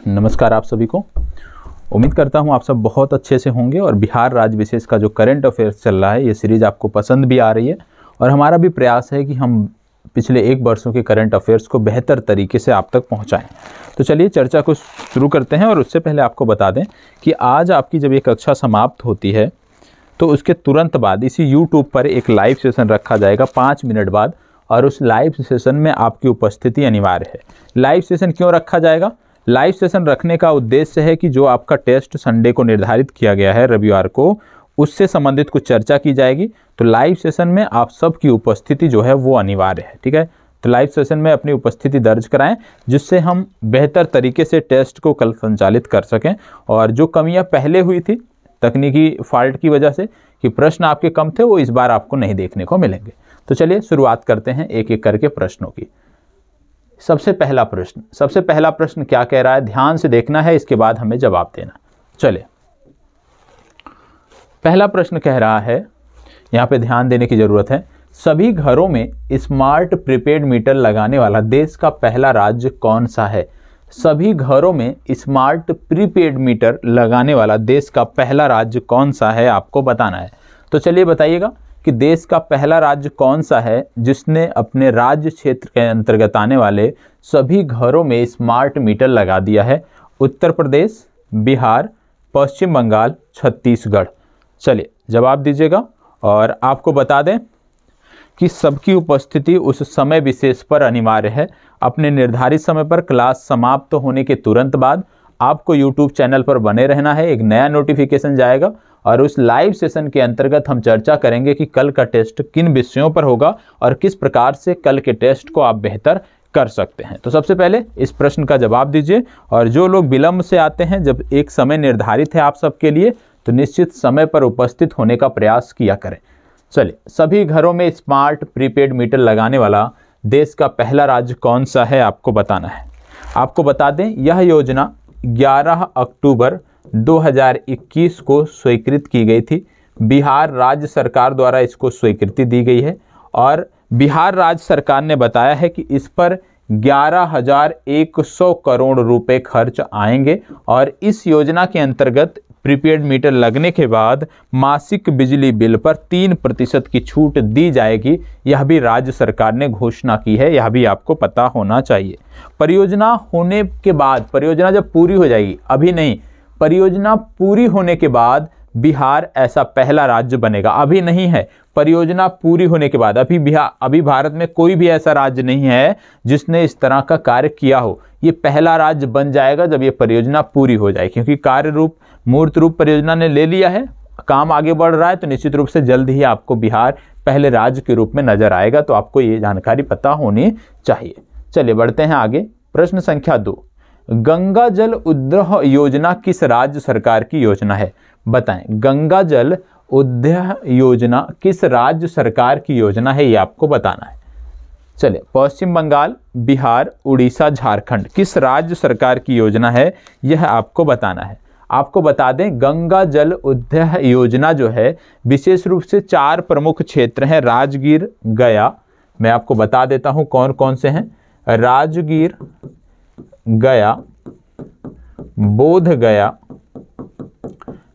नमस्कार आप सभी को। उम्मीद करता हूं आप सब बहुत अच्छे से होंगे और बिहार राज्य विशेष का जो करंट अफेयर्स चल रहा है ये सीरीज़ आपको पसंद भी आ रही है और हमारा भी प्रयास है कि हम पिछले 1 वर्षों के करंट अफेयर्स को बेहतर तरीके से आप तक पहुंचाएं। तो चलिए चर्चा को शुरू करते हैं और उससे पहले आपको बता दें कि आज आपकी जब ये कक्षा समाप्त होती है तो उसके तुरंत बाद इसी YouTube पर एक लाइव सेशन रखा जाएगा 5 मिनट बाद, और उस लाइव सेशन में आपकी उपस्थिति अनिवार्य है। लाइव सेशन क्यों रखा जाएगा? लाइव सेशन रखने का उद्देश्य है कि जो आपका टेस्ट संडे को निर्धारित किया गया है रविवार को, उससे संबंधित कुछ चर्चा की जाएगी। तो लाइव सेशन में आप सबकी उपस्थिति जो है वो अनिवार्य है, ठीक है। तो लाइव सेशन में अपनी उपस्थिति दर्ज कराएं जिससे हम बेहतर तरीके से टेस्ट को कल संचालित कर सकें। और जो कमियां पहले हुई थी तकनीकी फॉल्ट की वजह से कि प्रश्न आपके कम थे, वो इस बार आपको नहीं देखने को मिलेंगे। तो चलिए शुरुआत करते हैं एक एक करके प्रश्नों की। सबसे पहला प्रश्न क्या कह रहा है, ध्यान से देखना है, इसके बाद हमें जवाब देना। चलिए पहला प्रश्न कह रहा है, यहाँ पे ध्यान देने की जरूरत है, सभी घरों में स्मार्ट प्रीपेड मीटर लगाने वाला देश का पहला राज्य कौन सा है? सभी घरों में स्मार्ट प्रीपेड मीटर लगाने वाला देश का पहला राज्य कौन सा है, आपको बताना है। तो चलिए बताइएगा कि देश का पहला राज्य कौन सा है जिसने अपने राज्य क्षेत्र के अंतर्गत आने वाले सभी घरों में स्मार्ट मीटर लगा दिया है? उत्तर प्रदेश, बिहार, पश्चिम बंगाल, छत्तीसगढ़। चलिए जवाब दीजिएगा। और आपको बता दें कि सबकी उपस्थिति उस समय विशेष पर अनिवार्य है। अपने निर्धारित समय पर क्लास समाप्त होने के तुरंत बाद आपको YouTube चैनल पर बने रहना है। एक नया नोटिफिकेशन जाएगा और उस लाइव सेशन के अंतर्गत हम चर्चा करेंगे कि कल का टेस्ट किन विषयों पर होगा और किस प्रकार से कल के टेस्ट को आप बेहतर कर सकते हैं। तो सबसे पहले इस प्रश्न का जवाब दीजिए। और जो लोग विलंब से आते हैं, जब एक समय निर्धारित है आप सबके लिए, तो निश्चित समय पर उपस्थित होने का प्रयास किया करें। चलिए, सभी घरों में स्मार्ट प्रीपेड मीटर लगाने वाला देश का पहला राज्य कौन सा है, आपको बताना है। आपको बता दें, यह योजना 11 अक्टूबर 2021 को स्वीकृत की गई थी। बिहार राज्य सरकार द्वारा इसको स्वीकृति दी गई है और बिहार राज्य सरकार ने बताया है कि इस पर 11,100 करोड़ रुपए खर्च आएंगे और इस योजना के अंतर्गत प्रीपेड मीटर लगने के बाद मासिक बिजली बिल पर 3% की छूट दी जाएगी। यह भी राज्य सरकार ने घोषणा की है, यह भी आपको पता होना चाहिए। परियोजना होने के बाद, परियोजना जब पूरी हो जाएगी, अभी नहीं, परियोजना पूरी होने के बाद बिहार ऐसा पहला राज्य बनेगा। अभी नहीं है, परियोजना पूरी होने के बाद। अभी भारत में कोई भी ऐसा राज्य नहीं है जिसने इस तरह का कार्य किया हो। ये पहला राज्य बन जाएगा जब ये परियोजना पूरी हो जाए, क्योंकि कार्य रूप, मूर्त रूप परियोजना ने ले लिया है, काम आगे बढ़ रहा है। तो निश्चित रूप से जल्द ही आपको बिहार पहले राज्य के रूप में नजर आएगा। तो आपको ये जानकारी पता होनी चाहिए। चलिए बढ़ते हैं आगे। प्रश्न संख्या 2, गंगा जल उद्वह योजना किस राज्य सरकार की योजना है? बताएं, गंगा जल उद्वह योजना किस राज्य सरकार की योजना है, ये आपको बताना है। चलिए, पश्चिम बंगाल, बिहार, उड़ीसा, झारखंड, किस राज्य सरकार की योजना है, यह आपको बताना है। आपको बता दें, गंगा जल उद्वह योजना जो है विशेष रूप से 4 प्रमुख क्षेत्र हैं, राजगीर, गया। मैं आपको बता देता हूं कौन कौन से हैं। राजगीर, गया, बोध गया,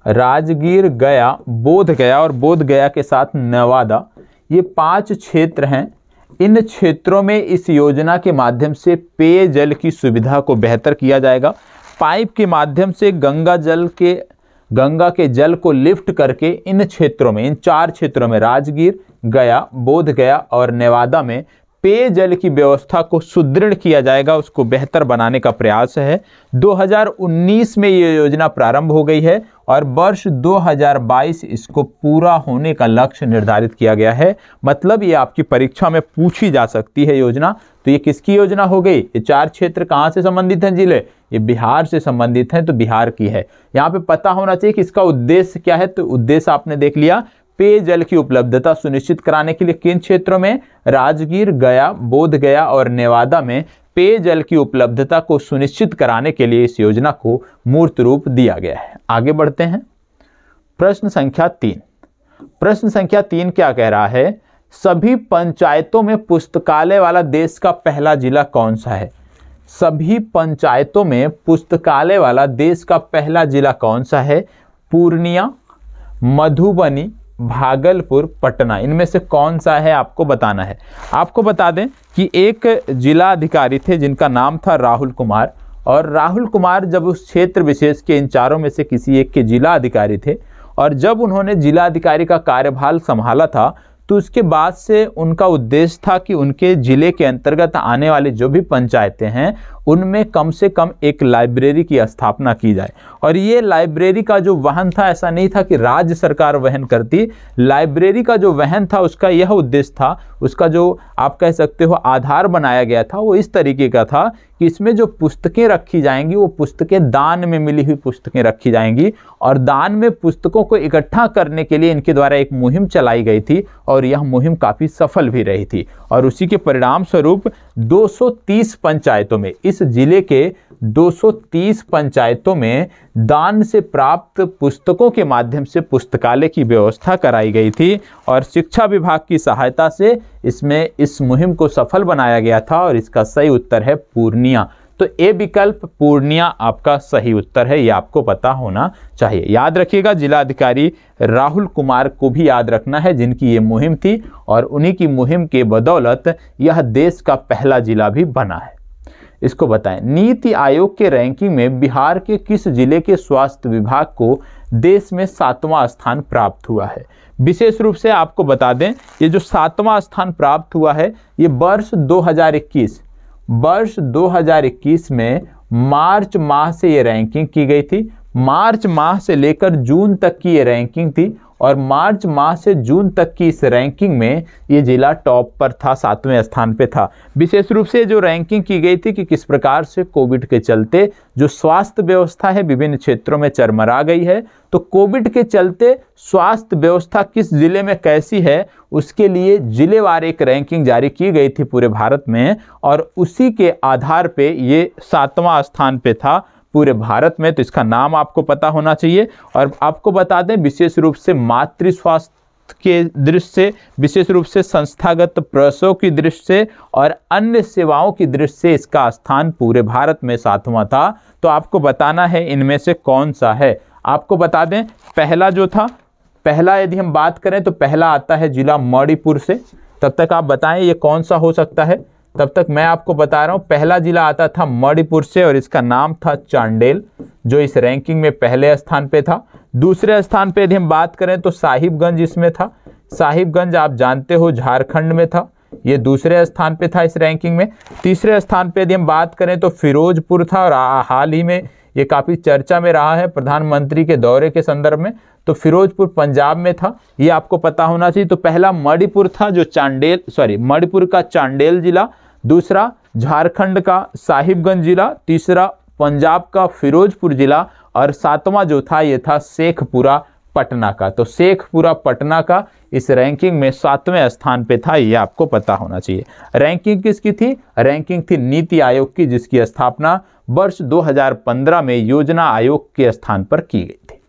राजगीर, गया, बोध गया और बोध गया के साथ नवादा, ये 5 क्षेत्र हैं। इन क्षेत्रों में इस योजना के माध्यम से पेयजल की सुविधा को बेहतर किया जाएगा। पाइप के माध्यम से गंगा के जल को लिफ्ट करके इन क्षेत्रों में, इन 4 क्षेत्रों में, राजगीर, गया, बोध गया और नेवादा में पेयजल की व्यवस्था को सुदृढ़ किया जाएगा, उसको बेहतर बनाने का प्रयास है। 2019 में ये योजना प्रारंभ हो गई है और वर्ष 2022 इसको पूरा होने का लक्ष्य निर्धारित किया गया है। मतलब ये आपकी परीक्षा में पूछी जा सकती है योजना। तो ये किसकी योजना हो गई? ये 4 क्षेत्र कहाँ से संबंधित हैं जिले? ये बिहार से संबंधित हैं, तो बिहार की है। यहाँ पे पता होना चाहिए कि इसका उद्देश्य क्या है। तो उद्देश्य आपने देख लिया, पेयजल की उपलब्धता सुनिश्चित कराने के लिए किन क्षेत्रों में? राजगीर, गया, बोध गया और नेवादा में पेयजल की उपलब्धता को सुनिश्चित कराने के लिए इस योजना को मूर्त रूप दिया गया है। आगे बढ़ते हैं। प्रश्न संख्या 3। प्रश्न संख्या 3 क्या कह रहा है? सभी पंचायतों में पुस्तकालय वाला देश का पहला जिला कौन सा है? सभी पंचायतों में पुस्तकालय वाला देश का पहला जिला कौन सा है? पूर्णिया, मधुबनी, भागलपुर, पटना, इनमें से कौन सा है आपको बताना है। आपको बता दें कि एक जिला अधिकारी थे जिनका नाम था राहुल कुमार, और राहुल कुमार जब उस क्षेत्र विशेष के इन चारों में से किसी एक के जिला अधिकारी थे, और जब उन्होंने जिला अधिकारी का कार्यभार संभाला था तो उसके बाद से उनका उद्देश्य था कि उनके ज़िले के अंतर्गत आने वाले जो भी पंचायतें हैं उनमें कम से कम एक लाइब्रेरी की स्थापना की जाए। और ये लाइब्रेरी का जो वहन था, ऐसा नहीं था कि राज्य सरकार वहन करती, लाइब्रेरी का जो वहन था उसका यह उद्देश्य था, उसका जो आप कह सकते हो आधार बनाया गया था वो इस तरीके का था कि इसमें जो पुस्तकें रखी जाएंगी वो पुस्तकें दान में मिली हुई पुस्तकें रखी जाएंगी, और दान में पुस्तकों को इकट्ठा करने के लिए इनके द्वारा एक मुहिम चलाई गई थी, और यह मुहिम काफ़ी सफल भी रही थी। और उसी के परिणाम स्वरूप 230 पंचायतों में, इस जिले के 230 पंचायतों में दान से प्राप्त पुस्तकों के माध्यम से पुस्तकालय की व्यवस्था कराई गई थी, और शिक्षा विभाग की सहायता से इसमें इस मुहिम को सफल बनाया गया था, और इसका सही उत्तर है पूर्णिया। तो ए विकल्प पूर्णिया आपका सही उत्तर है, ये आपको पता होना चाहिए। याद रखिएगा, जिला अधिकारी राहुल कुमार को भी याद रखना है जिनकी ये मुहिम थी, और उन्हीं की मुहिम के बदौलत यह देश का पहला जिला भी बना है। इसको बताएं, नीति आयोग के रैंकिंग में बिहार के किस जिले के स्वास्थ्य विभाग को देश में 7वां स्थान प्राप्त हुआ है? विशेष रूप से आपको बता दें, ये जो 7वां स्थान प्राप्त हुआ है ये वर्ष 2021 में मार्च माह से ये रैंकिंग की गई थी। मार्च माह से लेकर जून तक की ये रैंकिंग थी, और मार्च माह से जून तक की इस रैंकिंग में ये जिला टॉप पर था, 7वें स्थान पे था। विशेष रूप से जो रैंकिंग की गई थी कि किस प्रकार से कोविड के चलते जो स्वास्थ्य व्यवस्था है विभिन्न क्षेत्रों में चरमरा गई है, तो कोविड के चलते स्वास्थ्य व्यवस्था किस जिले में कैसी है उसके लिए जिलेवार एक रैंकिंग जारी की गई थी पूरे भारत में, और उसी के आधार पे ये 7वां स्थान पे था पूरे भारत में। तो इसका नाम आपको पता होना चाहिए। और आपको बता दें, विशेष रूप से मातृ स्वास्थ्य के दृष्टि से, विशेष रूप से संस्थागत प्रसव की दृष्टि से और अन्य सेवाओं की दृष्टि से इसका स्थान पूरे भारत में 7वां था। तो आपको बताना है इनमें से कौन सा है। आपको बता दें, पहला जो था, पहला यदि हम बात करें तो पहला आता है जिला मणिपुर से। तब तक आप बताएं ये कौन सा हो सकता है, तब तक मैं आपको बता रहा हूं। पहला जिला आता था मणिपुर से, और इसका नाम था चांडेल, जो इस रैंकिंग में पहले स्थान पे था। दूसरे स्थान पे यदि हम बात करें तो साहिबगंज इसमें था। साहिबगंज आप जानते हो झारखंड में था, ये दूसरे स्थान पे था इस रैंकिंग में। तीसरे स्थान पे यदि हम बात करें तो फिरोजपुर था, और हाल ही में ये काफ़ी चर्चा में रहा है प्रधानमंत्री के दौरे के संदर्भ में, तो फिरोजपुर पंजाब में था, ये आपको पता होना चाहिए। तो पहला मणिपुर था जो मणिपुर का चांडेल जिला, दूसरा झारखंड का साहिबगंज जिला, तीसरा पंजाब का फिरोजपुर जिला, और 7वां जो था ये था शेखपुरा पटना का। तो शेखपुरा पटना का इस रैंकिंग में 7वें स्थान पे था, ये आपको पता होना चाहिए। रैंकिंग किसकी थी? रैंकिंग थी नीति आयोग की, जिसकी स्थापना वर्ष 2015 में योजना आयोग के स्थान पर की गई थी।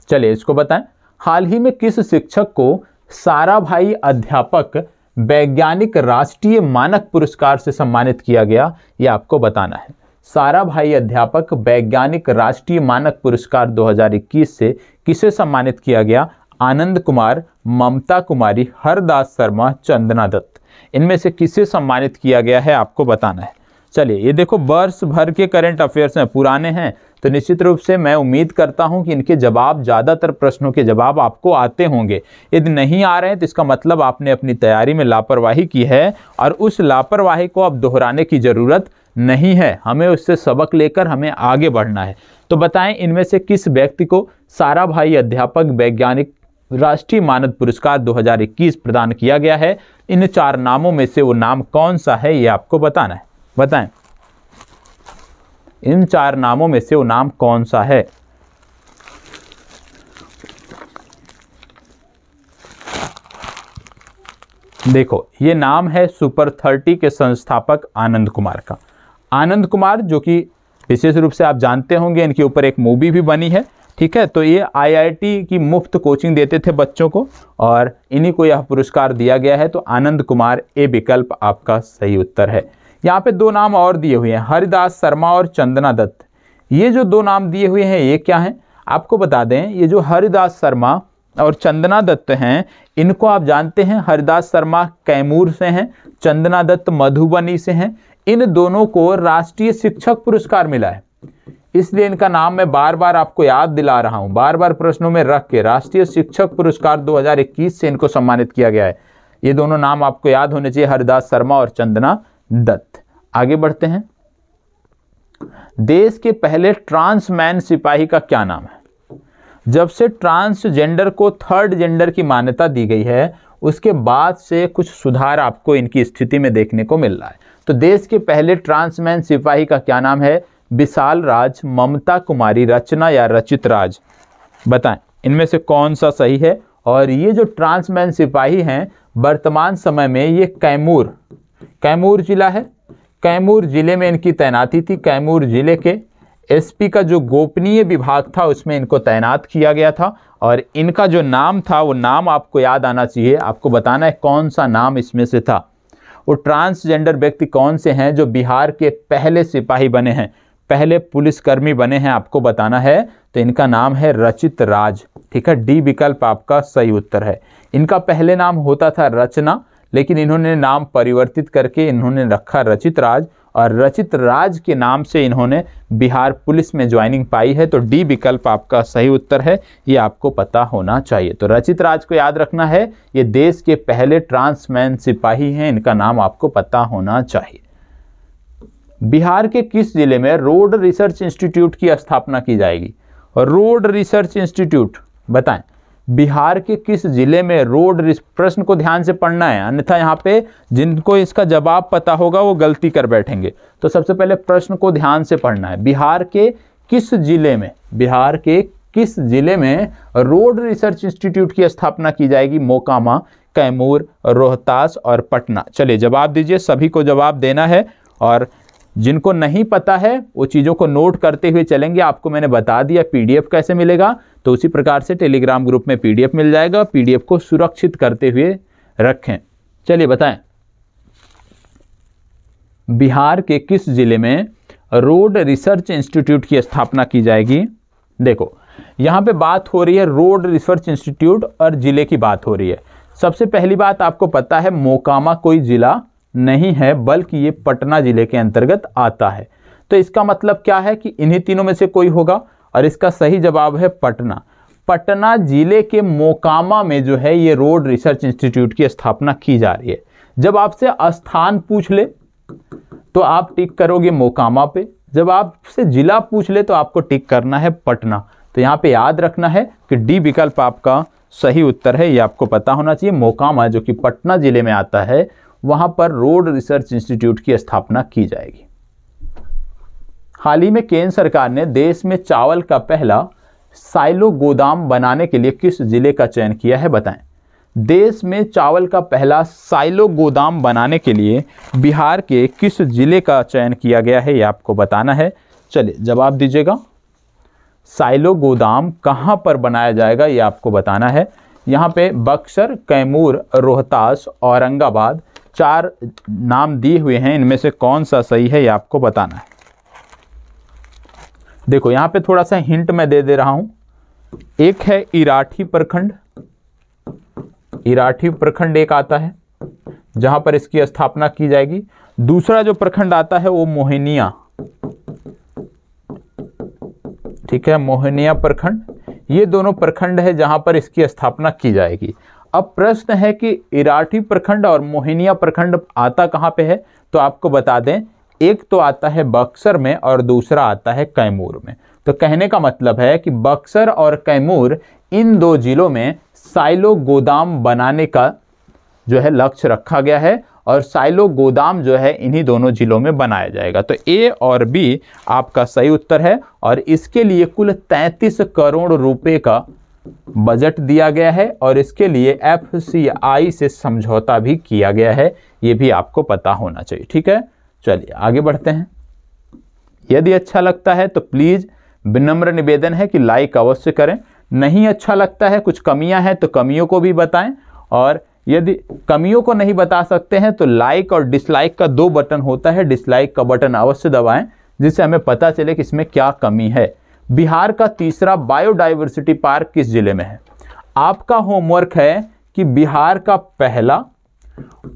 चलिए इसको बताएं, हाल ही में किस शिक्षक को साराभाई अध्यापक वैज्ञानिक राष्ट्रीय मानक पुरस्कार से सम्मानित किया गया, ये आपको बताना है। साराभाई अध्यापक वैज्ञानिक राष्ट्रीय मानक पुरस्कार 2021 से किसे सम्मानित किया गया? आनंद कुमार, ममता कुमारी, हरदास शर्मा, चंदना दत्त, इनमें से किसे सम्मानित किया गया है आपको बताना है। चलिए ये देखो, वर्ष भर के करंट अफेयर्स में पुराने हैं, तो निश्चित रूप से मैं उम्मीद करता हूं कि इनके जवाब, ज़्यादातर प्रश्नों के जवाब आपको आते होंगे। यदि नहीं आ रहे हैं तो इसका मतलब आपने अपनी तैयारी में लापरवाही की है, और उस लापरवाही को अब दोहराने की ज़रूरत नहीं है। हमें उससे सबक लेकर हमें आगे बढ़ना है। तो बताएं, इनमें से किस व्यक्ति को साराभाई अध्यापक वैज्ञानिक राष्ट्रीय मानक पुरस्कार 2021 प्रदान किया गया है? इन 4 नामों में से वो नाम कौन सा है, ये आपको बताना है। बताएं, इन 4 नामों में से वो नाम कौन सा है? देखो, ये नाम है सुपर 30 के संस्थापक आनंद कुमार का। आनंद कुमार, जो कि विशेष रूप से आप जानते होंगे, इनके ऊपर एक मूवी भी बनी है, ठीक है। तो ये IIT की मुफ्त कोचिंग देते थे बच्चों को, और इन्हीं को यह पुरस्कार दिया गया है। तो आनंद कुमार, ए विकल्प आपका सही उत्तर है। यहाँ पे दो नाम और दिए हुए हैं, हरिदास शर्मा और चंदना दत्त। ये जो दो नाम दिए हुए हैं ये क्या हैं आपको बता दें। ये जो हरिदास शर्मा और चंदना दत्त हैं, इनको आप जानते हैं, हरिदास शर्मा कैमूर से हैं, चंदना दत्त मधुबनी से हैं। इन दोनों को राष्ट्रीय शिक्षक पुरस्कार मिला है, इसलिए इनका नाम मैं बार बार आपको याद दिला रहा हूं, बार बार प्रश्नों में रख के। राष्ट्रीय शिक्षक पुरस्कार 2021 से इनको सम्मानित किया गया है। ये दोनों नाम आपको याद होने चाहिए, हरिदास शर्मा और चंदना दत्त। आगे बढ़ते हैं। देश के पहले ट्रांसमैन सिपाही का क्या नाम है? जब से ट्रांसजेंडर को थर्ड जेंडर की मान्यता दी गई है, उसके बाद से कुछ सुधार आपको इनकी स्थिति में देखने को मिल रहा है। तो देश के पहले ट्रांसमैन सिपाही का क्या नाम है? विशाल राज, ममता कुमारी, रचना या रचित राज। बताएं इनमें से कौन सा सही है। और ये जो ट्रांसमैन सिपाही हैं वर्तमान समय में ये कैमूर जिला है, कैमूर जिले में इनकी तैनाती थी। कैमूर जिले के एसपी का जो गोपनीय विभाग था उसमें इनको तैनात किया गया था। और इनका जो नाम था वो नाम आपको याद आना चाहिए, आपको बताना है कौन सा नाम इसमें से था। वो ट्रांसजेंडर व्यक्ति कौन से हैं जो बिहार के पहले सिपाही बने हैं, पहले पुलिसकर्मी बने हैं, आपको बताना है। तो इनका नाम है रचित राज। ठीक है, डी विकल्प आपका सही उत्तर है। इनका पहले नाम होता था रचना, लेकिन इन्होंने नाम परिवर्तित करके इन्होंने रखा रचित राज, और रचित राज के नाम से इन्होंने बिहार पुलिस में ज्वाइनिंग पाई है। तो डी विकल्प आपका सही उत्तर है, ये आपको पता होना चाहिए। तो रचित राज को याद रखना है, ये देश के पहले ट्रांसमैन सिपाही हैं, इनका नाम आपको पता होना चाहिए। बिहार के किस जिले में रोड रिसर्च इंस्टीट्यूट की स्थापना की जाएगी? रोड रिसर्च इंस्टीट्यूट, बताएं बिहार के किस जिले में प्रश्न को ध्यान से पढ़ना है, अन्यथा यहाँ पे जिनको इसका जवाब पता होगा वो गलती कर बैठेंगे। तो सबसे पहले प्रश्न को ध्यान से पढ़ना है। बिहार के किस जिले में रोड रिसर्च इंस्टीट्यूट की स्थापना की जाएगी? मोकामा, कैमूर, रोहतास और पटना। चलिए जवाब दीजिए, सभी को जवाब देना है। और जिनको नहीं पता है वो चीज़ों को नोट करते हुए चलेंगे। आपको मैंने बता दिया पीडीएफ कैसे मिलेगा, तो उसी प्रकार से टेलीग्राम ग्रुप में पीडीएफ मिल जाएगा। पीडीएफ को सुरक्षित करते हुए रखें। चलिए बताएं, बिहार के किस जिले में रोड रिसर्च इंस्टीट्यूट की स्थापना की जाएगी? देखो यहाँ पे बात हो रही है रोड रिसर्च इंस्टीट्यूट और जिले की बात हो रही है। सबसे पहली बात आपको पता है मोकामा कोई जिला नहीं है, बल्कि ये पटना जिले के अंतर्गत आता है। तो इसका मतलब क्या है कि इन्हीं तीनों में से कोई होगा, और इसका सही जवाब है पटना। पटना जिले के मोकामा में जो है ये रोड रिसर्च इंस्टीट्यूट की स्थापना की जा रही है। जब आपसे स्थान पूछ ले तो आप टिक करोगे मोकामा पे, जब आपसे जिला पूछ ले तो आपको टिक करना है पटना। तो यहाँ पे याद रखना है कि डी विकल्प आपका सही उत्तर है, ये आपको पता होना चाहिए। मोकामा जो कि पटना जिले में आता है, वहां पर रोड रिसर्च इंस्टीट्यूट की स्थापना की जाएगी। हाल ही में केंद्र सरकार ने देश में चावल का पहला साइलो गोदाम बनाने के लिए किस जिले का चयन किया है? बताएं। देश में चावल का पहला साइलो गोदाम बनाने के लिए बिहार के किस जिले का चयन किया गया है, ये आपको बताना है। चलिए जवाब दीजिएगा। साइलो गोदाम कहां पर बनाया जाएगा ये आपको बताना है। यहाँ पे बक्सर, कैमूर, रोहतास, औरंगाबाद, 4 नाम दिए हुए हैं, इनमें से कौन सा सही है ये आपको बताना है। देखो यहाँ पे थोड़ा सा हिंट मैं दे रहा हूं। एक है इराठी प्रखंड, इराठी प्रखंड एक आता है जहां पर इसकी स्थापना की जाएगी। दूसरा जो प्रखंड आता है वो मोहनिया, ठीक है, मोहनिया प्रखंड। ये दोनों प्रखंड है जहां पर इसकी स्थापना की जाएगी। अब प्रश्न है कि इराठी प्रखंड और मोहनिया प्रखंड आता कहां पे है? तो आपको बता दें, एक तो आता है बक्सर में और दूसरा आता है कैमूर में। तो कहने का मतलब है कि बक्सर और कैमूर इन दो जिलों में साइलो गोदाम बनाने का जो है लक्ष्य रखा गया है, और साइलो गोदाम जो है इन्हीं दोनों जिलों में बनाया जाएगा। तो ए और बी आपका सही उत्तर है, और इसके लिए कुल 33 करोड़ रुपए का बजट दिया गया है, और इसके लिए FCI से समझौता भी किया गया है। ये भी आपको पता होना चाहिए। ठीक है, चलिए आगे बढ़ते हैं। यदि अच्छा लगता है तो प्लीज़ विनम्र निवेदन है कि लाइक अवश्य करें। नहीं अच्छा लगता है, कुछ कमियां हैं तो कमियों को भी बताएं, और यदि कमियों को नहीं बता सकते हैं तो लाइक और डिसलाइक का 2 बटन होता है, डिसलाइक का बटन अवश्य दबाएं जिससे हमें पता चले कि इसमें क्या कमी है। बिहार का तीसरा बायोडाइवर्सिटी पार्क किस जिले में है? आपका होमवर्क है कि बिहार का पहला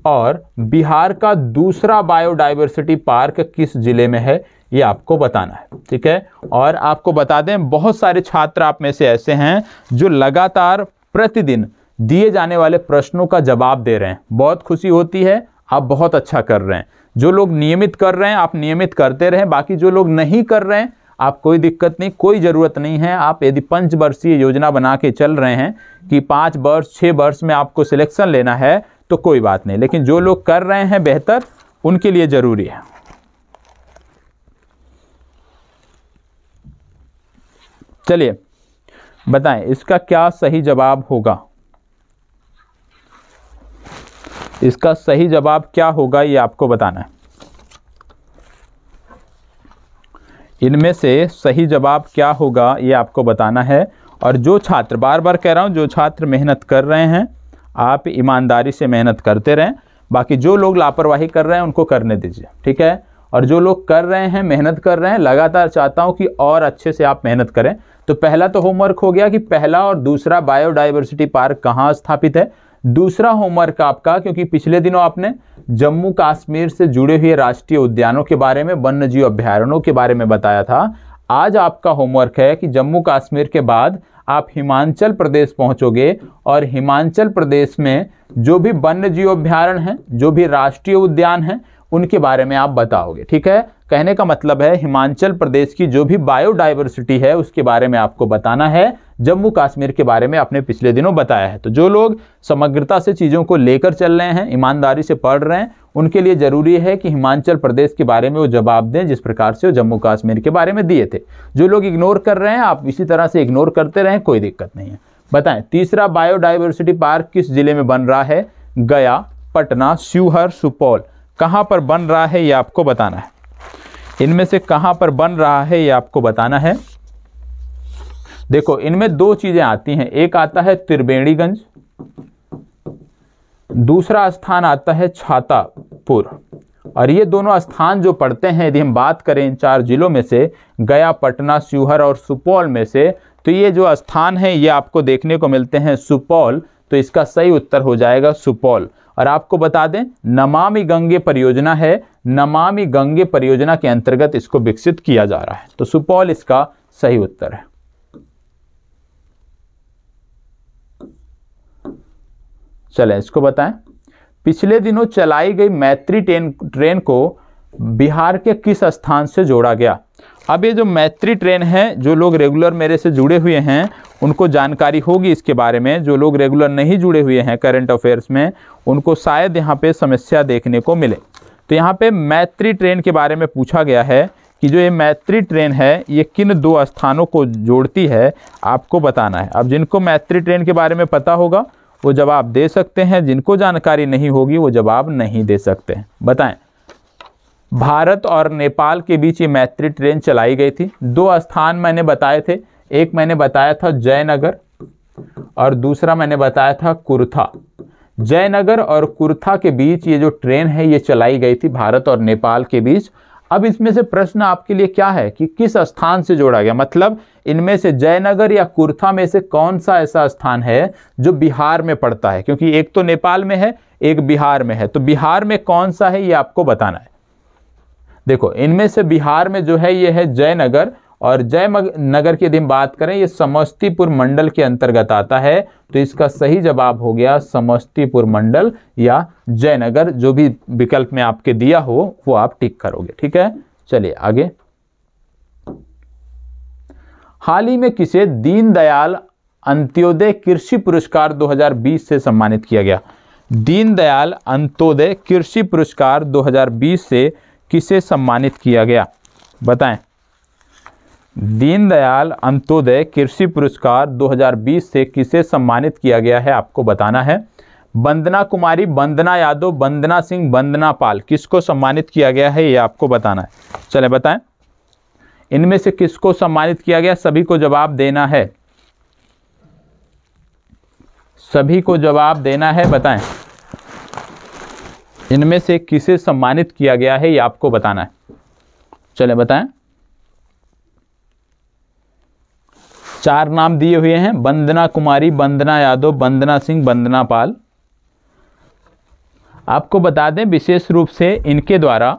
और बिहार का दूसरा बायोडाइवर्सिटी पार्क किस जिले में है, ये आपको बताना है। ठीक है, और आपको बता दें बहुत सारे छात्र आप में से ऐसे हैं जो लगातार प्रतिदिन दिए जाने वाले प्रश्नों का जवाब दे रहे हैं। बहुत खुशी होती है, आप बहुत अच्छा कर रहे हैं। जो लोग नियमित कर रहे हैं आप नियमित करते रहें, बाकी जो लोग नहीं कर रहे हैं आप कोई दिक्कत नहीं, कोई ज़रूरत नहीं है। आप यदि 5 वर्षीय योजना बना के चल रहे हैं कि 5 वर्ष 6 वर्ष में आपको सिलेक्शन लेना है तो कोई बात नहीं, लेकिन जो लोग कर रहे हैं बेहतर उनके लिए ज़रूरी है। चलिए बताएं इसका क्या सही जवाब होगा। इसका सही जवाब क्या होगा ये आपको बताना है। इनमें से सही जवाब क्या होगा ये आपको बताना है। और जो छात्र, बार बार कह रहा हूँ, जो छात्र मेहनत कर रहे हैं आप ईमानदारी से मेहनत करते रहें, बाकी जो लोग लापरवाही कर रहे हैं उनको करने दीजिए। ठीक है, और जो लोग कर रहे हैं मेहनत कर रहे हैं, लगातार चाहता हूँ कि और अच्छे से आप मेहनत करें। तो पहला तो होमवर्क हो गया कि पहला और दूसरा बायोडाइवर्सिटी पार्क कहाँ स्थापित है। दूसरा होमवर्क आपका, क्योंकि पिछले दिनों आपने जम्मू कश्मीर से जुड़े हुए राष्ट्रीय उद्यानों के बारे में, वन्य जीव अभ्यारण्यों के बारे में बताया था, आज आपका होमवर्क है कि जम्मू कश्मीर के बाद आप हिमाचल प्रदेश पहुंचोगे और हिमाचल प्रदेश में जो भी वन्य जीव अभ्यारण्य हैं, जो भी राष्ट्रीय उद्यान हैं, उनके बारे में आप बताओगे। ठीक है, कहने का मतलब है हिमाचल प्रदेश की जो भी बायोडाइवर्सिटी है उसके बारे में आपको बताना है। जम्मू कश्मीर के बारे में आपने पिछले दिनों बताया है। तो जो लोग समग्रता से चीज़ों को लेकर चल रहे हैं, ईमानदारी से पढ़ रहे हैं, उनके लिए ज़रूरी है कि हिमाचल प्रदेश के बारे में वो जवाब दें जिस प्रकार से वो जम्मू कश्मीर के बारे में दिए थे। जो लोग इग्नोर कर रहे हैं आप इसी तरह से इग्नोर करते रहें, कोई दिक्कत नहीं है। बताएं तीसरा बायोडाइवर्सिटी पार्क किस जिले में बन रहा है? गया, पटना, शिवहर, सुपौल। कहाँ पर बन रहा है ये आपको बताना है। इनमें से कहाँ पर बन रहा है ये आपको बताना है। देखो इनमें 2 चीज़ें आती हैं, एक आता है त्रिवेणीगंज, दूसरा स्थान आता है छातापुर। और ये दोनों स्थान जो पड़ते हैं, यदि हम बात करें इन 4 जिलों में से, गया, पटना, शिवहर और सुपौल में से, तो ये जो स्थान है ये आपको देखने को मिलते हैं सुपौल। तो इसका सही उत्तर हो जाएगा सुपौल। और आपको बता दें नमामि गंगे परियोजना है, नमामि गंगे परियोजना के अंतर्गत इसको विकसित किया जा रहा है। तो सुपौल इसका सही उत्तर है। चलें इसको बताएं। पिछले दिनों चलाई गई मैत्री ट्रेन को बिहार के किस स्थान से जोड़ा गया? अब ये जो मैत्री ट्रेन है, जो लोग रेगुलर मेरे से जुड़े हुए हैं उनको जानकारी होगी इसके बारे में। जो लोग रेगुलर नहीं जुड़े हुए हैं करंट अफेयर्स में, उनको शायद यहाँ पे समस्या देखने को मिले। तो यहाँ पे मैत्री ट्रेन के बारे में पूछा गया है कि जो ये मैत्री ट्रेन है ये किन 2 स्थानों को जोड़ती है, आपको बताना है। अब जिनको मैत्री ट्रेन के बारे में पता होगा वो जवाब दे सकते हैं, जिनको जानकारी नहीं होगी वो जवाब नहीं दे सकते हैं। बताएं भारत और नेपाल के बीच ये मैत्री ट्रेन चलाई गई थी। 2 स्थान मैंने बताए थे, एक मैंने बताया था जयनगर और दूसरा मैंने बताया था कुर्था। जयनगर और कुर्था के बीच ये जो ट्रेन है ये चलाई गई थी भारत और नेपाल के बीच। अब इसमें से प्रश्न आपके लिए क्या है कि किस स्थान से जोड़ा गया, मतलब इनमें से जयनगर या कुर्था में से कौन सा ऐसा स्थान है जो बिहार में पड़ता है, क्योंकि एक तो नेपाल में है एक बिहार में है। तो बिहार में कौन सा है ये आपको बताना है। देखो इनमें से बिहार में जो है ये है जयनगर, और जयनगर की यदि हम बात करें ये समस्तीपुर मंडल के अंतर्गत आता है। तो इसका सही जवाब हो गया समस्तीपुर मंडल या जयनगर। जो भी विकल्प में आपके दिया हो वो आप टिक करोगे। ठीक है, चलिए आगे। हाल ही में किसे दीनदयाल अंत्योदय कृषि पुरस्कार 2020 से सम्मानित किया गया? दीनदयाल अंत्योदय कृषि पुरस्कार 2020 से किसे सम्मानित किया गया? बताएं। दीनदयाल अंत्योदय कृषि पुरस्कार 2020 से किसे सम्मानित किया गया है आपको बताना है। वंदना कुमारी, वंदना यादव, वंदना सिंह, वंदना पाल, किसको सम्मानित किया गया है ये आपको बताना है। चले बताएं इनमें से किसको सम्मानित किया गया, सभी को जवाब देना है, सभी को जवाब देना है। बताएं इनमें से किसे सम्मानित किया गया है ये आपको बताना है। चले बताएं। 4 नाम दिए हुए हैं, वंदना कुमारी, वंदना यादव, वंदना सिंह, वंदना पाल। आपको बता दें विशेष रूप से इनके द्वारा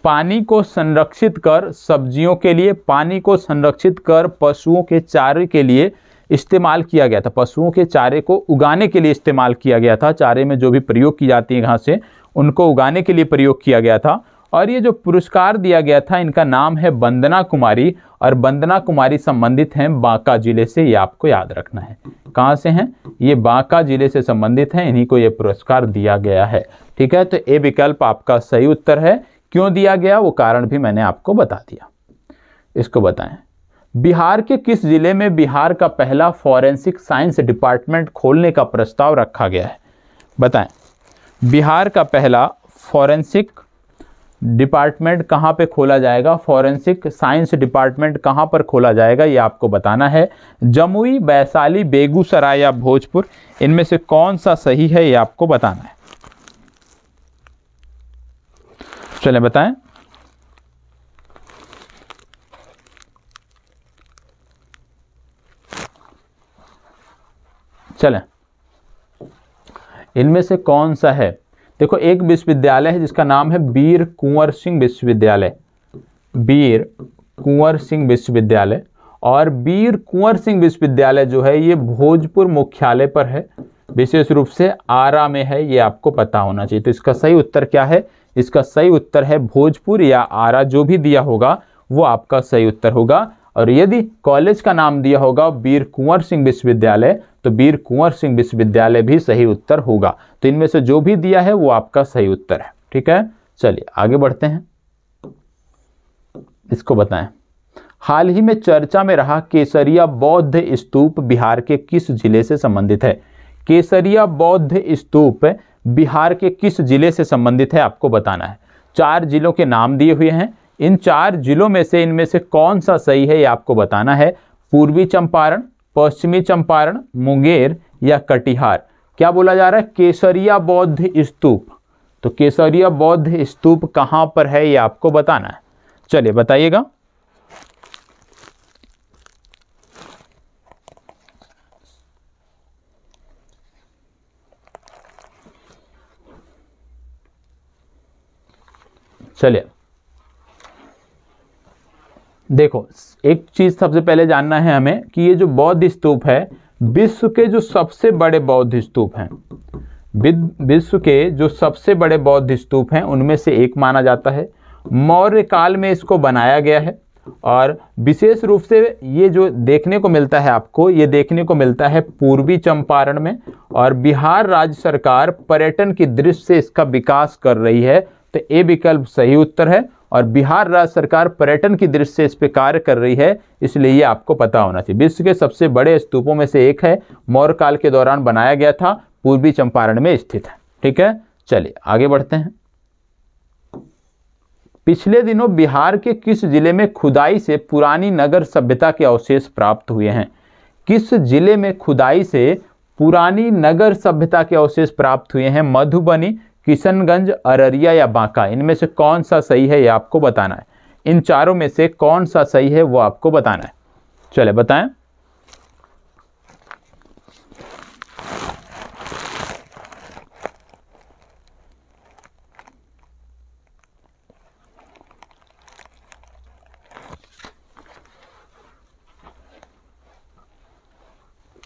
पानी को संरक्षित कर सब्जियों के लिए, पानी को संरक्षित कर पशुओं के चारे के लिए इस्तेमाल किया गया था। पशुओं के चारे को उगाने के लिए इस्तेमाल किया गया था। चारे में जो भी प्रयोग की जाती है घासें, उनको उगाने के लिए प्रयोग किया गया था। और ये जो पुरस्कार दिया गया था इनका नाम है वंदना कुमारी, और वंदना कुमारी संबंधित हैं बांका जिले से, ये आपको याद रखना है। कहाँ से हैं? ये बांका जिले से संबंधित हैं, इन्हीं को ये पुरस्कार दिया गया है। ठीक है, तो ए विकल्प आपका सही उत्तर है। क्यों दिया गया वो कारण भी मैंने आपको बता दिया। इसको बताएं। बिहार के किस जिले में बिहार का पहला फॉरेंसिक साइंस डिपार्टमेंट खोलने का प्रस्ताव रखा गया है? बताएं। बिहार का पहला फॉरेंसिक डिपार्टमेंट कहाँ पे खोला जाएगा? फॉरेंसिक साइंस डिपार्टमेंट कहाँ पर खोला जाएगा ये आपको बताना है। जमुई, वैशाली, बेगूसराय या भोजपुर, इनमें से कौन सा सही है ये आपको बताना है। चलें बताएं। चलें, इनमें से कौन सा है? देखो, एक विश्वविद्यालय है जिसका नाम है वीर कुंवर सिंह विश्वविद्यालय, वीर कुंवर सिंह विश्वविद्यालय। और वीर कुंवर सिंह विश्वविद्यालय जो है ये भोजपुर मुख्यालय पर है, विशेष रूप से आरा में है, ये आपको पता होना चाहिए। तो इसका सही उत्तर क्या है? इसका सही उत्तर है भोजपुर या आरा, जो भी दिया होगा वो आपका सही उत्तर होगा। और यदि कॉलेज का नाम दिया होगा वीर कुंवर सिंह विश्वविद्यालय, तो वीर कुंवर सिंह विश्वविद्यालय भी सही उत्तर होगा। तो इनमें से जो भी दिया है वो आपका सही उत्तर है। ठीक है, चलिए आगे बढ़ते हैं। इसको बताएं। हाल ही में चर्चा में रहा केसरिया बौद्ध स्तूप बिहार के किस जिले से संबंधित है? केसरिया बौद्ध स्तूप बिहार के किस जिले से संबंधित है आपको बताना है। 4 जिलों के नाम दिए हुए हैं, इन 4 जिलों में से इनमें से कौन सा सही है ये आपको बताना है। पूर्वी चंपारण, पश्चिमी चंपारण, मुंगेर या कटिहार। क्या बोला जा रहा है? केसरिया बौद्ध स्तूप। तो केसरिया बौद्ध स्तूप कहां पर है ये आपको बताना है। चलिए बताइएगा। चलिए देखो, एक चीज सबसे पहले जानना है हमें कि ये जो बौद्ध स्तूप है विश्व के जो सबसे बड़े बौद्ध स्तूप हैं, विश्व के जो सबसे बड़े बौद्ध स्तूप हैं उनमें से एक माना जाता है। मौर्य काल में इसको बनाया गया है और विशेष रूप से ये जो देखने को मिलता है आपको, ये देखने को मिलता है पूर्वी चंपारण में। और बिहार राज्य सरकार पर्यटन की दृष्टि से इसका विकास कर रही है, तो ए विकल्प सही उत्तर है। और बिहार राज्य सरकार पर्यटन की दृष्टि से इस पे कार्य कर रही है, इसलिए ये आपको पता होना चाहिए। विश्व के सबसे बड़े स्तूपों में से एक है, मौर्य काल के दौरान बनाया गया था, पूर्वी चंपारण में स्थित है। ठीक है, चलिए आगे बढ़ते हैं। पिछले दिनों बिहार के किस जिले में खुदाई से पुरानी नगर सभ्यता के अवशेष प्राप्त हुए हैं? किस जिले में खुदाई से पुरानी नगर सभ्यता के अवशेष प्राप्त हुए हैं? मधुबनी, किशनगंज, अररिया या बांका, इनमें से कौन सा सही है ये आपको बताना है। इन चारों में से कौन सा सही है वो आपको बताना है। चले बताएं।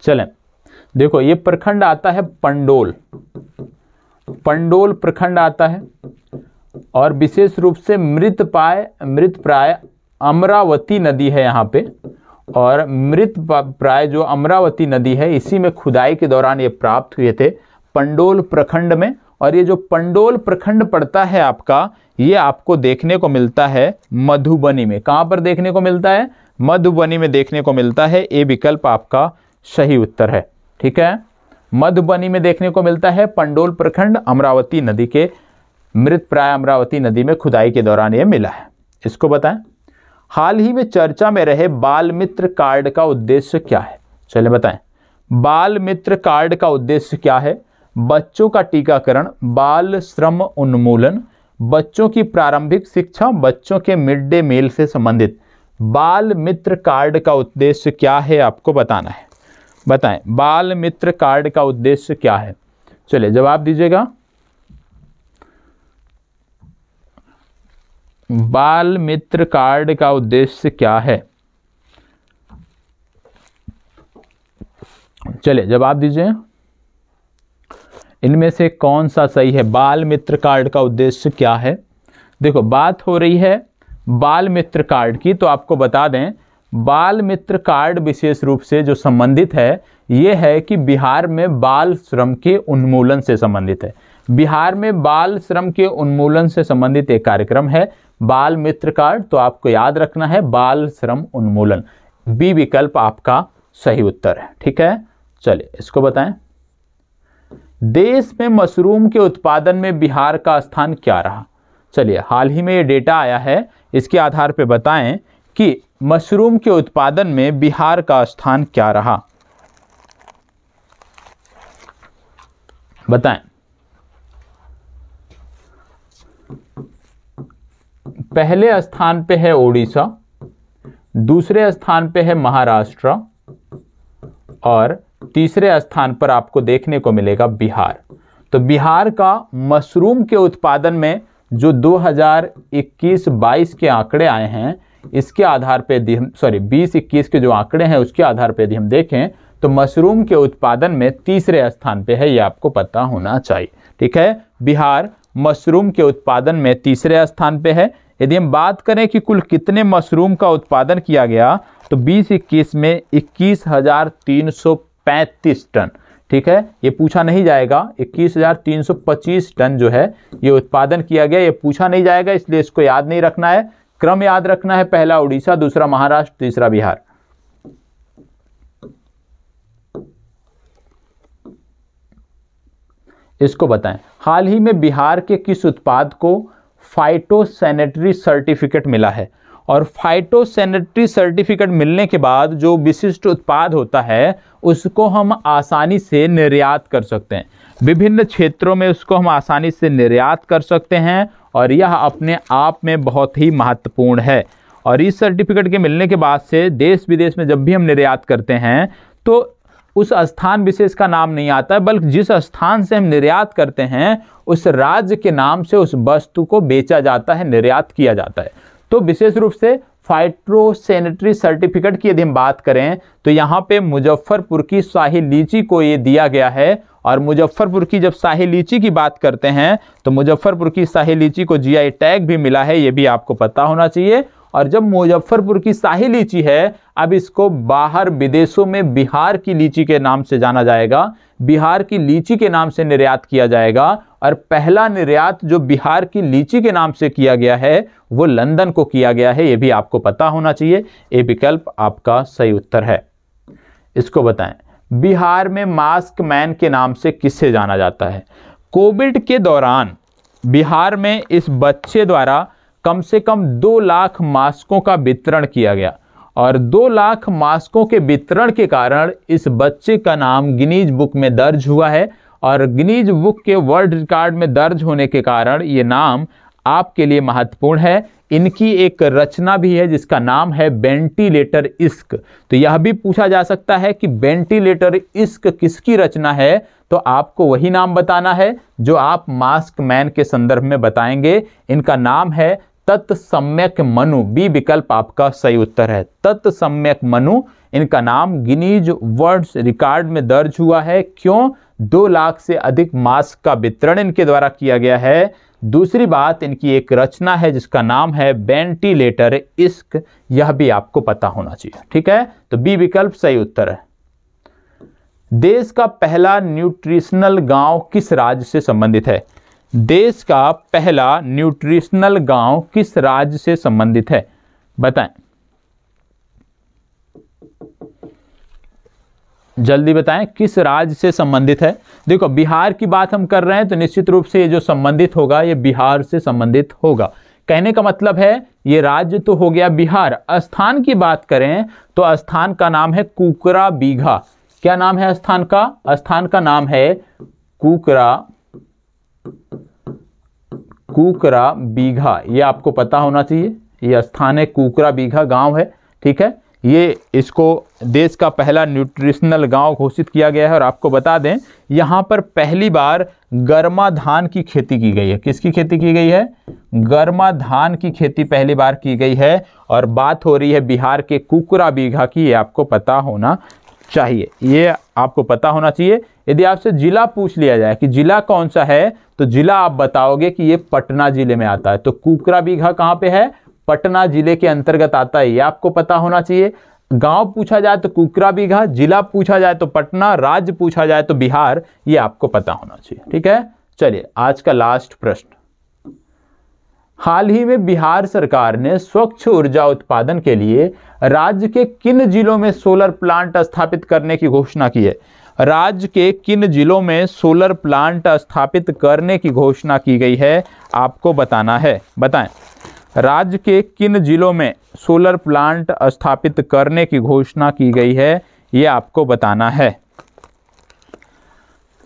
चलें, देखो ये प्रखंड आता है पंडोल, पंडोल प्रखंड आता है। और विशेष रूप से मृत प्राय अमरावती नदी है यहाँ पे, और मृत प्राय जो अमरावती नदी है इसी में खुदाई के दौरान ये प्राप्त हुए थे, पंडोल प्रखंड में। और ये जो पंडोल प्रखंड पड़ता है आपका, ये आपको देखने को मिलता है मधुबनी में। कहाँ पर देखने को मिलता है? मधुबनी में देखने को मिलता है। ए विकल्प आपका सही उत्तर है। ठीक है, मधुबनी में देखने को मिलता है पंडोल प्रखंड, अमरावती नदी के मृत प्राय अमरावती नदी में खुदाई के दौरान ये मिला है। इसको बताएं। हाल ही में चर्चा में रहे बाल मित्र कार्ड का उद्देश्य क्या है? चलिए बताएं। बाल मित्र कार्ड का उद्देश्य क्या है? बच्चों का टीकाकरण, बाल श्रम उन्मूलन, बच्चों की प्रारंभिक शिक्षा, बच्चों के मिड डे मील से संबंधित। बाल मित्र कार्ड का उद्देश्य क्या है आपको बताना है। बताएं, बाल मित्र कार्ड का उद्देश्य क्या है? चलिए जवाब दीजिएगा। बाल मित्र कार्ड का उद्देश्य क्या है? चलिए जवाब दीजिए। इनमें से कौन सा सही है? बाल मित्र कार्ड का उद्देश्य क्या है? देखो, बात हो रही है बाल मित्र कार्ड की, तो आपको बता दें बाल मित्र कार्ड विशेष रूप से जो संबंधित है ये है कि बिहार में बाल श्रम के उन्मूलन से संबंधित है। बिहार में बाल श्रम के उन्मूलन से संबंधित एक कार्यक्रम है बाल मित्र कार्ड, तो आपको याद रखना है बाल श्रम उन्मूलन। बी विकल्प आपका सही उत्तर है। ठीक है, चलिए इसको बताएं। देश में मशरूम के उत्पादन में बिहार का स्थान क्या रहा? चलिए, हाल ही में ये डेटा आया है, इसके आधार पर बताएं कि मशरूम के उत्पादन में बिहार का स्थान क्या रहा। बताएं। पहले स्थान पे है ओडिशा, दूसरे स्थान पे है महाराष्ट्र और तीसरे स्थान पर आपको देखने को मिलेगा बिहार। तो बिहार का मशरूम के उत्पादन में जो 2021-22 के आंकड़े आए हैं, इसके आधार पे 20-21 के जो आंकड़े हैं उसके आधार पे यदि हम देखें तो मशरूम के उत्पादन में तीसरे स्थान पे है, ये आपको पता होना चाहिए। ठीक है, बिहार मशरूम के उत्पादन में तीसरे स्थान पे है। यदि हम बात करें कि कुल कितने मशरूम का उत्पादन किया गया तो 20-21 में 21,335 टन। ठीक है, ये पूछा नहीं जाएगा। 21,325 टन जो है ये उत्पादन किया गया, ये पूछा नहीं जाएगा, इसलिए इसको याद नहीं रखना है। क्रम याद रखना है, पहला उड़ीसा, दूसरा महाराष्ट्र, तीसरा बिहार। इसको बताएं, हाल ही में बिहार के किस उत्पाद को फाइटोसैनिटरी सर्टिफिकेट मिला है? और फाइटोसैनिटरी सर्टिफिकेट मिलने के बाद जो विशिष्ट उत्पाद होता है उसको हम आसानी से निर्यात कर सकते हैं। विभिन्न क्षेत्रों में उसको हम आसानी से निर्यात कर सकते हैं और यह अपने आप में बहुत ही महत्वपूर्ण है। और इस सर्टिफिकेट के मिलने के बाद से देश विदेश में जब भी हम निर्यात करते हैं तो उस स्थान विशेष का नाम नहीं आता है, बल्कि जिस स्थान से हम निर्यात करते हैं उस राज्य के नाम से उस वस्तु को बेचा जाता है, निर्यात किया जाता है। तो विशेष रूप से फाइटोसैनिटरी सर्टिफिकेट की यदि हम बात करें तो यहाँ पे मुजफ्फरपुर की शाही लीची को ये दिया गया है। और मुजफ्फरपुर की जब शाही लीची की बात करते हैं तो मुजफ्फरपुर की शाही लीची को जीआई टैग भी मिला है, ये भी आपको पता होना चाहिए। और जब मुजफ्फरपुर की शाही लीची है, अब इसको बाहर विदेशों में बिहार की लीची के नाम से जाना जाएगा, बिहार की लीची के नाम से निर्यात किया जाएगा। और पहला निर्यात जो बिहार की लीची के नाम से किया गया है वो लंदन को किया गया है, ये भी आपको पता होना चाहिए। ए विकल्प आपका सही उत्तर है। इसको बताएं, बिहार में मास्क मैन के नाम से किससे जाना जाता है? कोविड के दौरान बिहार में इस बच्चे द्वारा कम से कम 2 लाख मास्कों का वितरण किया गया और 2 लाख मास्कों के वितरण के कारण इस बच्चे का नाम गिनीज बुक में दर्ज हुआ है। और गिनीज बुक के वर्ल्ड रिकॉर्ड में दर्ज होने के कारण ये नाम आपके लिए महत्वपूर्ण है। इनकी एक रचना भी है जिसका नाम है वेंटिलेटर इश्क। तो यह भी पूछा जा सकता है कि वेंटिलेटर इश्क किसकी रचना है, तो आपको वही नाम बताना है जो आप मास्क मैन के संदर्भ में बताएंगे। इनका नाम है तत्सम्यक मनु। बी विकल्प आपका सही उत्तर है, तत्सम्यक मनु। इनका नाम गिनीज वर्ल्ड रिकॉर्ड में दर्ज हुआ है। क्यों? 2 लाख से अधिक मास्क का वितरण इनके द्वारा किया गया है। दूसरी बात, इनकी एक रचना है जिसका नाम है वेंटिलेटर इश्क, यह भी आपको पता होना चाहिए। ठीक है, तो बी विकल्प सही उत्तर है। देश का पहला न्यूट्रिशनल गांव किस राज्य से संबंधित है? देश का पहला न्यूट्रिशनल गांव किस राज्य से संबंधित है? बताएं, जल्दी बताएं किस राज्य से संबंधित है। देखो, बिहार की बात हम कर रहे हैं तो निश्चित रूप से ये जो संबंधित होगा ये बिहार से संबंधित होगा। कहने का मतलब है ये राज्य तो हो गया बिहार। स्थान की बात करें तो स्थान का नाम है कुकरा बीघा। क्या नाम है स्थान का? स्थान का नाम है कुकरा बीघा, ये आपको पता होना चाहिए। ये स्थान है कुकरा बीघा गांव है, ठीक है। ये इसको देश का पहला न्यूट्रिशनल गांव घोषित किया गया है। और आपको बता दें यहाँ पर पहली बार गर्मा धान की खेती की गई है। किसकी खेती की गई है? गर्मा धान की खेती पहली बार की गई है। और बात हो रही है बिहार के कुकरा बीघा की, ये आपको पता होना चाहिए। ये आपको पता होना चाहिए। यदि आपसे जिला पूछ लिया जाए कि जिला कौन सा है, तो जिला आप बताओगे कि ये पटना जिले में आता है। तो कुकरा बीघा कहाँ पे है? पटना जिले के अंतर्गत आता है, ये आपको पता होना चाहिए। गांव पूछा जाए तो कुकरा बीघा, जिला पूछा जाए तो पटना, राज्य पूछा जाए तो बिहार, ये आपको पता होना चाहिए, ठीक है। चलिए आज का लास्ट प्रश्न। हाल ही में बिहार सरकार ने स्वच्छ ऊर्जा उत्पादन के लिए राज्य के किन जिलों में सोलर प्लांट स्थापित करने की घोषणा की है? राज्य के किन जिलों में सोलर प्लांट स्थापित करने की घोषणा की गई है, आपको बताना है। बताएं, राज्य के किन जिलों में सोलर प्लांट स्थापित करने की घोषणा की गई है, ये आपको बताना है।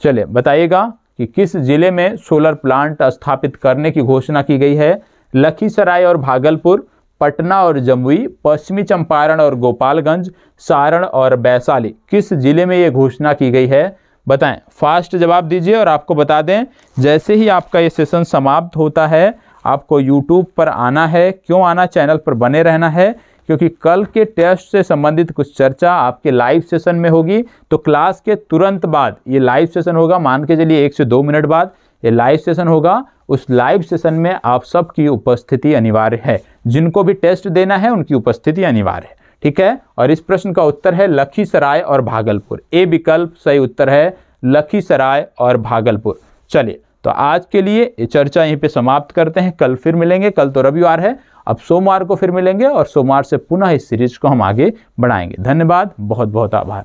चलिए बताइएगा कि किस जिले में सोलर प्लांट स्थापित करने की घोषणा की गई है। लखीसराय और भागलपुर, पटना और जमुई, पश्चिमी चंपारण और गोपालगंज, सारण और वैशाली, किस जिले में ये घोषणा की गई है? बताएं, फास्ट जवाब दीजिए। और आपको बता दें जैसे ही आपका ये सेशन समाप्त होता है आपको YouTube पर आना है। क्यों आना? चैनल पर बने रहना है, क्योंकि कल के टेस्ट से संबंधित कुछ चर्चा आपके लाइव सेशन में होगी। तो क्लास के तुरंत बाद ये लाइव सेशन होगा, मान के चलिए 1 से 2 मिनट बाद ये लाइव सेशन होगा। उस लाइव सेशन में आप सबकी उपस्थिति अनिवार्य है। जिनको भी टेस्ट देना है उनकी उपस्थिति अनिवार्य है, ठीक है। और इस प्रश्न का उत्तर है लखीसराय और भागलपुर। ए विकल्प सही उत्तर है, लखीसराय और भागलपुर। चलिए तो आज के लिए ये चर्चा यहीं पे समाप्त करते हैं। कल फिर मिलेंगे। कल तो रविवार है, अब सोमवार को फिर मिलेंगे और सोमवार से पुनः इस सीरीज को हम आगे बढ़ाएंगे। धन्यवाद, बहुत बहुत आभार।